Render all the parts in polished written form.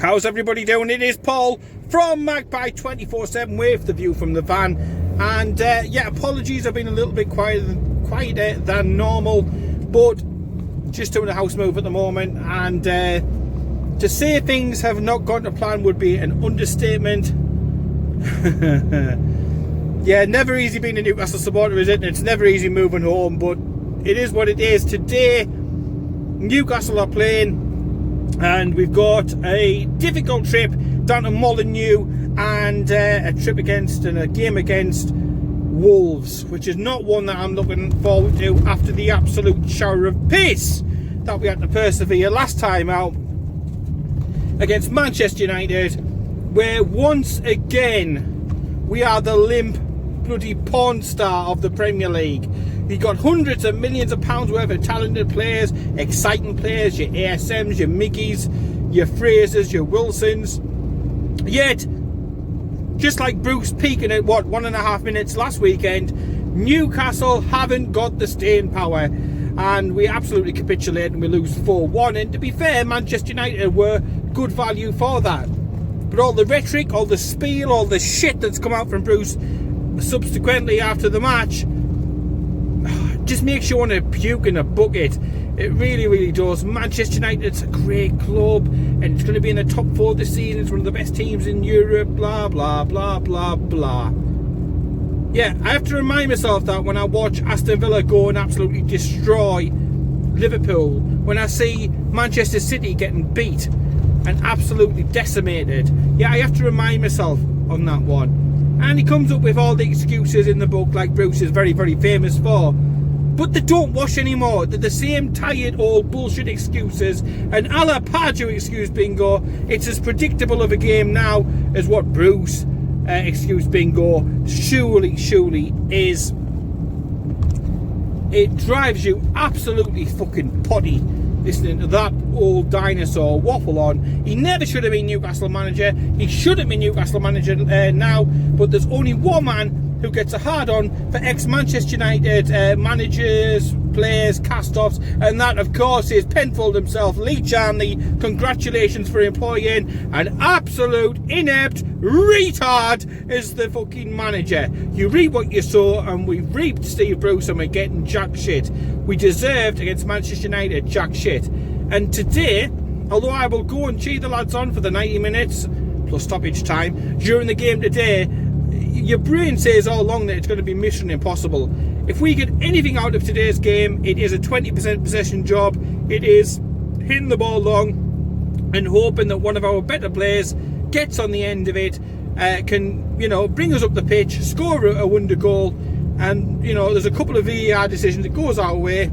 How's everybody doing? It is Paul from Magpie 24/7 with the view from the van. And yeah, apologies, I've been a little bit quieter than normal, but just doing a house move at the moment, and to say things have not gone to plan would be an understatement. Yeah, never easy being a Newcastle supporter, is it? And it's never easy moving home, but it is what it is. Today, Newcastle are playing, and we've got a difficult trip down to Molineux and a game against Wolves, which is not one that I'm looking forward to after the absolute shower of piss that we had to persevere last time out against Manchester United, where once again we are the limp bloody porn star of the Premier League. You got hundreds of millions of pounds worth of talented players, exciting players, your ASMs, your Miggies, your Frasers, your Wilsons. Yet, just like Bruce peaking at 1.5 minutes last weekend, Newcastle haven't got the staying power, and we absolutely capitulate and we lose 4-1. And to be fair, Manchester United were good value for that. But all the rhetoric, all the spiel, all the shit that's come out from Bruce subsequently after the match just makes you want to puke in a bucket. It really, really does. Manchester United's a great club, and it's going to be in the top 4 this season. It's one of the best teams in Europe, blah, blah, blah, blah, blah. Yeah, I have to remind myself that when I watch Aston Villa go and absolutely destroy Liverpool, when I see Manchester City getting beat and absolutely decimated, yeah, I have to remind myself on that one. And he comes up with all the excuses in the book, like Bruce is very, very famous for. But they don't wash anymore. They're the same tired old bullshit excuses. And a la Pardew excuse bingo, it's as predictable of a game now as what Bruce excuse bingo surely is. It drives you absolutely fucking potty listening to that old dinosaur waffle on. He never should have been Newcastle manager. He shouldn't be Newcastle manager now. But there's only one man who gets a hard-on for ex-Manchester United managers, players, cast-offs, and that, of course, is Penfold himself, Lee Charnley. Congratulations for employing an absolute inept retard as the fucking manager. You reap what you sow, and we reaped Steve Bruce, and we're getting jack shit. We deserved, against Manchester United, jack shit. And today, although I will go and cheer the lads on for the 90 minutes, plus stoppage time, during the game today, your brain says all along that it's going to be mission impossible. If we get anything out of today's game, it is a 20% possession job. It is hitting the ball long and hoping that one of our better players gets on the end of it, can, you know, bring us up the pitch, score a wonder goal, and, you know, there's a couple of VAR decisions that goes our way,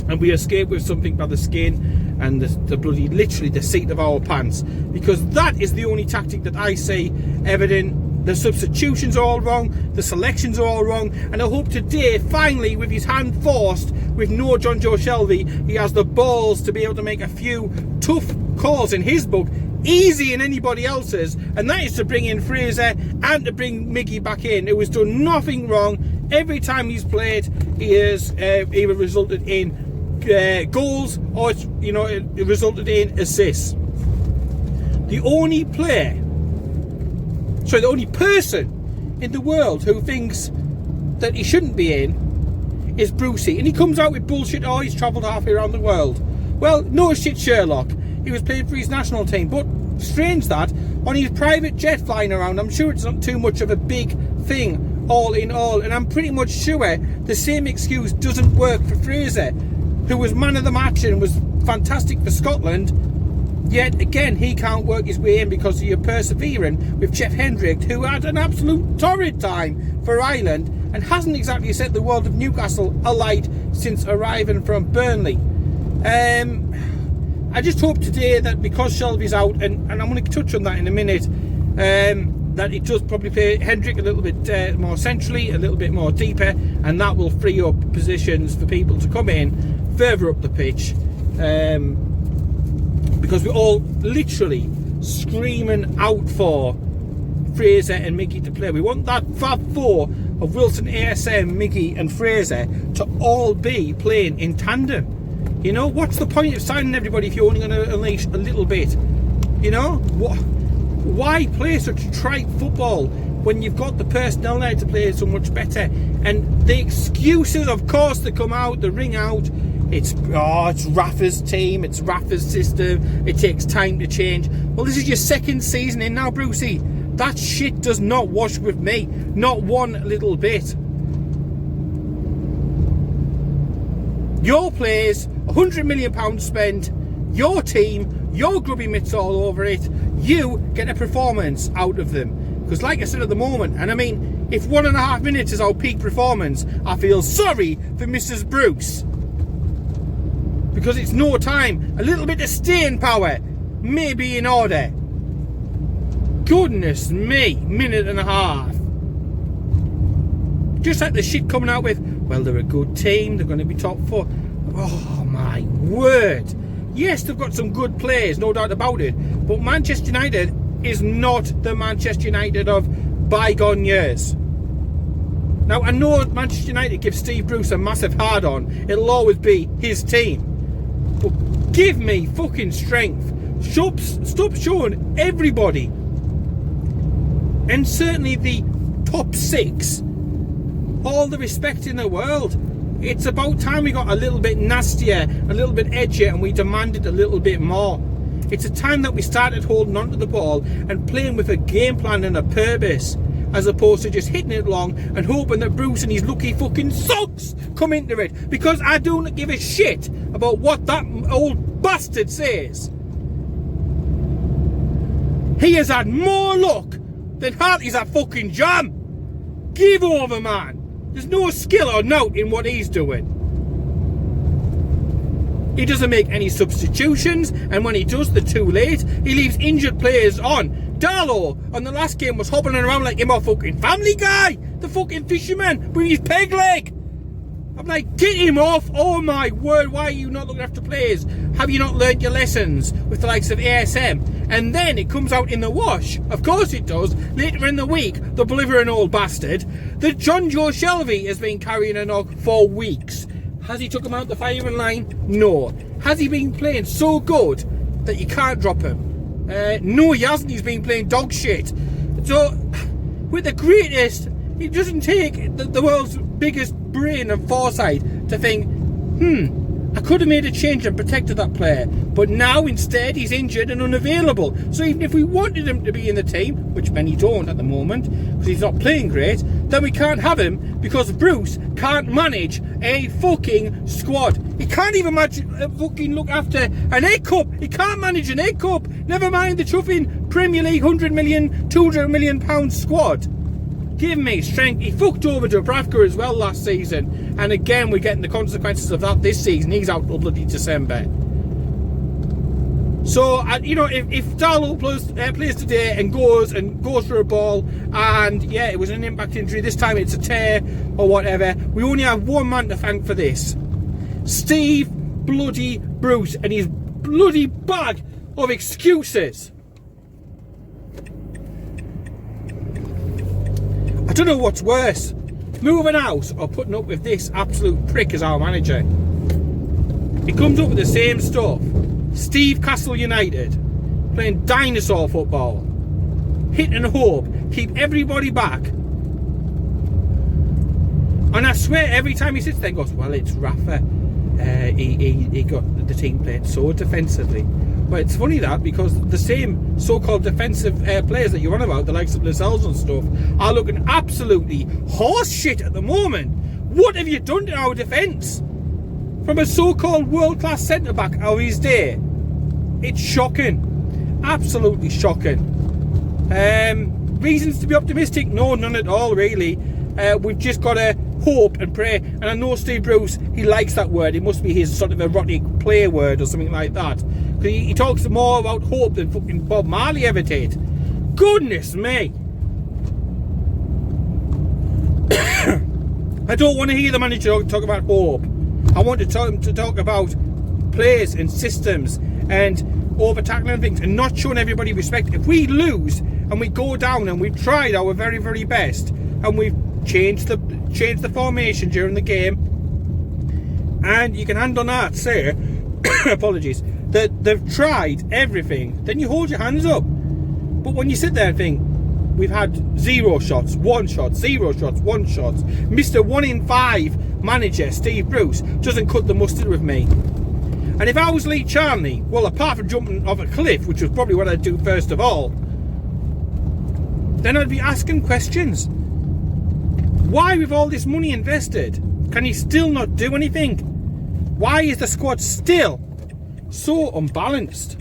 and we escape with something by the skin and the bloody, literally the seat of our pants, because that is the only tactic that I see evident. The substitutions are all wrong, the selections are all wrong, and I hope today, finally, with his hand forced, with no John Joe Shelby, he has the balls to be able to make a few tough calls in his book, easy in anybody else's, and that is to bring in Fraser and to bring Miggy back in, who has done nothing wrong. Every time he's played, he has either resulted in goals or, you know, it resulted in assists. The only person in the world who thinks that he shouldn't be in is Brucey. And he comes out with bullshit, oh, he's travelled halfway around the world. Well, no shit, Sherlock. He was playing for his national team. But strange that, on his private jet flying around, I'm sure it's not too much of a big thing, all in all. And I'm pretty much sure the same excuse doesn't work for Fraser, who was man of the match and was fantastic for Scotland. Yet again, he can't work his way in because you're persevering with Jeff Hendrick, who had an absolute torrid time for Ireland and hasn't exactly set the world of Newcastle alight since arriving from Burnley. I just hope today that because Shelby's out, and I'm going to touch on that in a minute, that it does probably play Hendrick a little bit more centrally, a little bit more deeper, and that will free up positions for people to come in further up the pitch. Because we're all literally screaming out for Fraser and Miggy to play. We want that Fab Four of Wilson, ASM, Miggy and Fraser to all be playing in tandem. You know, what's the point of signing everybody if you're only going to unleash a little bit You know, why play such trite football when you've got the personnel there to play so much better? And the excuses, of course, that come out, the ring out, it's Rafa's team, it's Rafa's system, it takes time to change. Well, this is your second season in now, Brucey. That shit does not wash with me, not one little bit. Your players, £100 million spent, your team, your grubby mitts all over it, you get a performance out of them. Because like I said at the moment, and I mean, if 1.5 minutes is our peak performance, I feel sorry for Mrs. Bruce. Because it's no time. A little bit of staying power may be in order. Goodness me, 1.5 minutes. Just like the shit coming out with, well, they're a good team, they're going to be top 4. Oh my word. Yes, they've got some good players, no doubt about it. But Manchester United is not the Manchester United of bygone years. Now, I know Manchester United gives Steve Bruce a massive hard-on. It'll always be his team. But give me fucking strength. Stop showing everybody, and certainly the top 6, all the respect in the world. It's about time we got a little bit nastier, a little bit edgier, and we demanded a little bit more. It's a time that we started holding onto the ball and playing with a game plan and a purpose, as opposed to just hitting it along and hoping that Bruce and his lucky fucking socks come into it. Because I don't give a shit about what that old bastard says. He has had more luck than Hartley's at fucking jam. Give over, man. There's no skill or note in what he's doing. He doesn't make any substitutions, and when he does, they're too late. He leaves injured players on. Darlow on the last game was hobbling around like him a fucking Family Guy, the fucking fisherman with his peg leg. I'm like, get him off. Oh my word, why are you not looking after players? Have you not learnt your lessons with the likes of ASM? And then it comes out in the wash, of course it does, later in the week, the blithering old bastard, that John Joe Shelby has been carrying a knock for weeks. Has he took him out the firing line? No. Has he been playing so good that you can't drop him? No, he hasn't. He's been playing dog shit. So, with the greatest, it doesn't take the world's biggest brain and foresight to think, I could have made a change and protected that player. But now, instead, he's injured and unavailable. So even if we wanted him to be in the team, which many don't at the moment, because he's not playing great, then we can't have him because Bruce can't manage a fucking squad. He can't even fucking look after an egg cup. He can't manage an egg cup. Never mind the chuffing Premier League 100 million, 200 million pound squad. Give me strength. He fucked over Dubravka as well last season. And again, we're getting the consequences of that this season. He's out till bloody December. So, you know, if Darlow plays today and goes for a ball, and yeah, it was an impact injury, this time it's a tear or whatever, we only have one man to thank for this. Steve bloody Bruce and his bloody bag of excuses. I don't know what's worse, moving out or putting up with this absolute prick as our manager. He comes up with the same stuff. Steve Castle United, playing dinosaur football, hit and hope, keep everybody back. And I swear every time he sits there and goes, well, it's Rafa, he got the team playing so defensively. But it's funny that, because the same so-called defensive players that you're on about, the likes of Lascelles and stuff, are looking absolutely horse shit at the moment. What have you done to our defence? From a so-called world-class centre-back of his day. It's shocking. Absolutely shocking. Reasons to be optimistic? No, none at all, really. We've just got to hope and pray. And I know Steve Bruce, he likes that word. It must be his sort of erotic play word or something like that. Because he talks more about hope than fucking Bob Marley ever did. Goodness me. I don't want to hear the manager talk about hope. I want to talk about players and systems and over-tackling things and not showing everybody respect. If we lose and we go down and we've tried our very, very best and we've changed the formation during the game, and you can hand on that, sir, apologies, that they've tried everything, then you hold your hands up. But when you sit there and think, we've had 0 shots, 1 shot, 0 shots, 1 shot, Mr. 1 in 5 manager Steve Bruce doesn't cut the mustard with me. And if I was Lee Charnley, well, apart from jumping off a cliff, which was probably what I'd do first of all, then I'd be asking questions. Why, with all this money invested, can he still not do anything? Why is the squad still so unbalanced?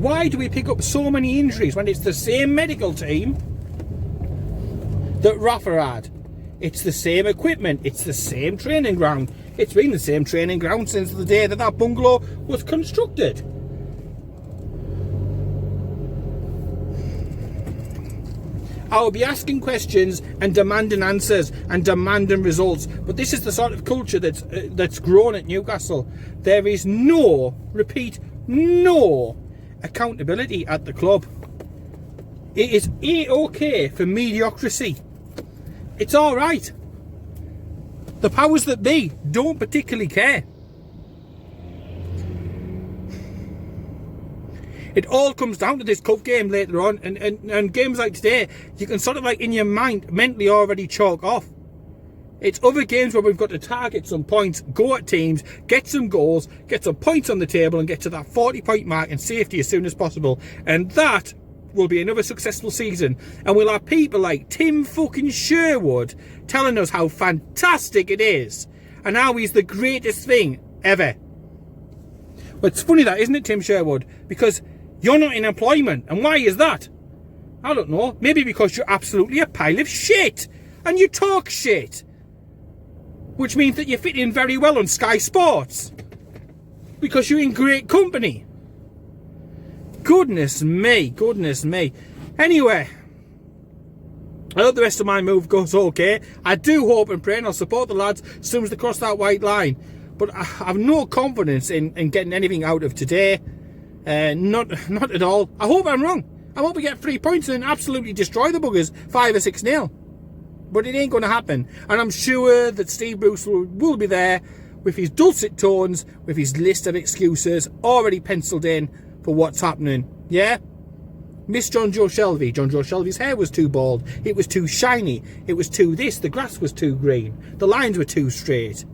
Why do we pick up so many injuries when it's the same medical team that Rafa had? It's the same equipment, it's the same training ground. It's been the same training ground since the day that that bungalow was constructed. I will be asking questions and demanding answers and demanding results. But this is the sort of culture that's grown at Newcastle. There is no, repeat, no accountability at the club. It is A-OK for mediocrity. It's alright. The powers that be don't particularly care. It all comes down to this cup game later on, and games like today, you can sort of like in your mind mentally already chalk off. It's other games where we've got to target some points, go at teams, get some goals, get some points on the table and get to that 40-point mark in safety as soon as possible. And that will be another successful season. And we'll have people like Tim fucking Sherwood telling us how fantastic it is and how he's the greatest thing ever. But it's funny that, isn't it, Tim Sherwood? Because you're not in employment. And why is that? I don't know. Maybe because you're absolutely a pile of shit. And you talk shit. Which means that you fit in very well on Sky Sports. Because you're in great company. Goodness me. Goodness me. Anyway. I hope the rest of my move goes okay. I do hope and pray and I'll support the lads as soon as they cross that white line. But I have no confidence in getting anything out of today. Not at all. I hope I'm wrong. I hope we get 3 points and absolutely destroy the buggers 5 or 6-0. But it ain't going to happen. And I'm sure that Steve Bruce will be there with his dulcet tones, with his list of excuses already penciled in for what's happening. Yeah? Miss John Joe Shelby. John Joe Shelby's hair was too bald. It was too shiny. It was too this. The grass was too green. The lines were too straight.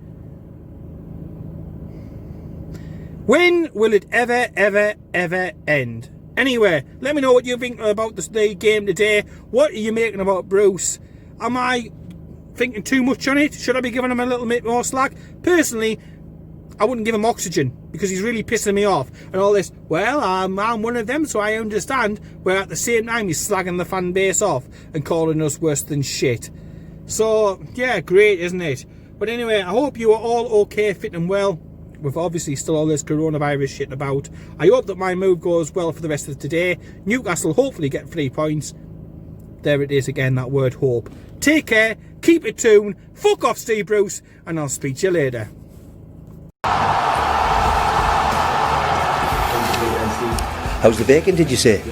When will it ever, ever, ever end? Anyway, let me know what you think about the game today. What are you making about Bruce? Am I thinking too much on it? Should I be giving him a little bit more slack? Personally, I wouldn't give him oxygen because he's really pissing me off. And all this, well, I'm one of them, so I understand. Where at the same time, he's slagging the fan base off and calling us worse than shit. So, yeah, great, isn't it? But anyway, I hope you are all okay, fit and well. With obviously still all this coronavirus shit about. I hope that my move goes well for the rest of today. Newcastle hopefully get 3 points. There it is again, that word hope. Take care, keep it tuned, fuck off Steve Bruce, and I'll speak to you later. How's the bacon, did you say?